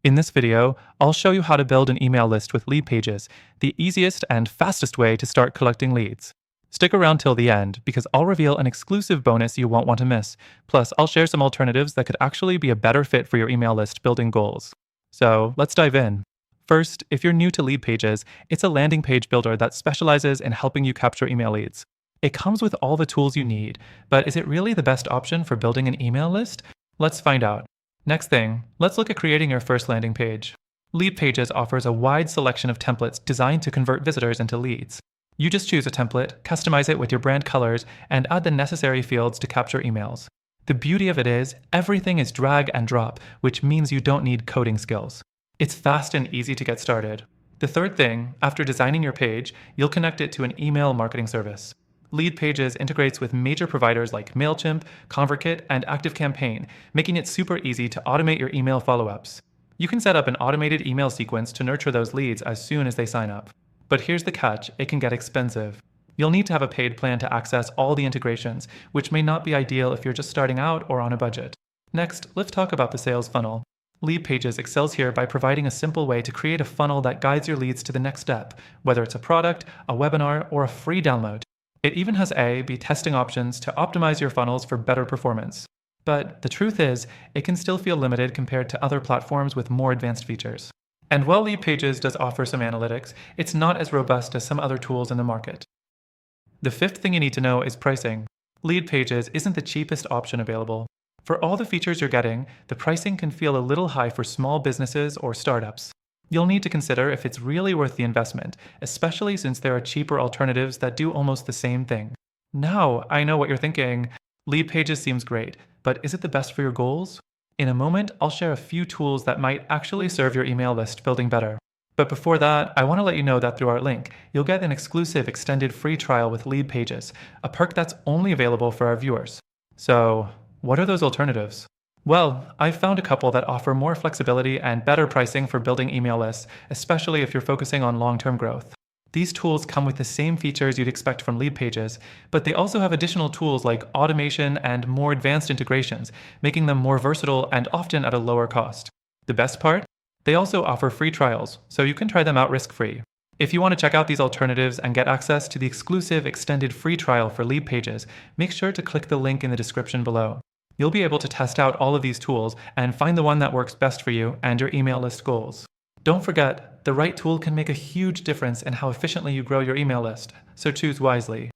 In this video, I'll show you how to build an email list with LeadPages, the easiest and fastest way to start collecting leads. Stick around till the end because I'll reveal an exclusive bonus you won't want to miss. Plus, I'll share some alternatives that could actually be a better fit for your email list building goals. So, let's dive in. First, if you're new to LeadPages, it's a landing page builder that specializes in helping you capture email leads. It comes with all the tools you need, but is it really the best option for building an email list? Let's find out. Next thing, let's look at creating your first landing page. LeadPages offers a wide selection of templates designed to convert visitors into leads. You just choose a template, customize it with your brand colors, and add the necessary fields to capture emails. The beauty of it is, everything is drag and drop, which means you don't need coding skills. It's fast and easy to get started. The third thing, after designing your page, you'll connect it to an email marketing service. LeadPages integrates with major providers like MailChimp, ConvertKit, and ActiveCampaign, making it super easy to automate your email follow-ups. You can set up an automated email sequence to nurture those leads as soon as they sign up. But here's the catch, it can get expensive. You'll need to have a paid plan to access all the integrations, which may not be ideal if you're just starting out or on a budget. Next, let's talk about the sales funnel. LeadPages excels here by providing a simple way to create a funnel that guides your leads to the next step, whether it's a product, a webinar, or a free download. It even has A/B testing options to optimize your funnels for better performance. But the truth is, it can still feel limited compared to other platforms with more advanced features. And while LeadPages does offer some analytics, it's not as robust as some other tools in the market. The fifth thing you need to know is pricing. LeadPages isn't the cheapest option available. For all the features you're getting, the pricing can feel a little high for small businesses or startups. You'll need to consider if it's really worth the investment, especially since there are cheaper alternatives that do almost the same thing. Now, I know what you're thinking. LeadPages seems great, but is it the best for your goals? In a moment, I'll share a few tools that might actually serve your email list building better. But before that, I want to let you know that through our link, you'll get an exclusive extended free trial with LeadPages, a perk that's only available for our viewers. So, what are those alternatives? Well, I've found a couple that offer more flexibility and better pricing for building email lists, especially if you're focusing on long-term growth. These tools come with the same features you'd expect from LeadPages, but they also have additional tools like automation and more advanced integrations, making them more versatile and often at a lower cost. The best part? They also offer free trials, so you can try them out risk-free. If you want to check out these alternatives and get access to the exclusive extended free trial for LeadPages, make sure to click the link in the description below. You'll be able to test out all of these tools and find the one that works best for you and your email list goals. Don't forget, the right tool can make a huge difference in how efficiently you grow your email list, so choose wisely.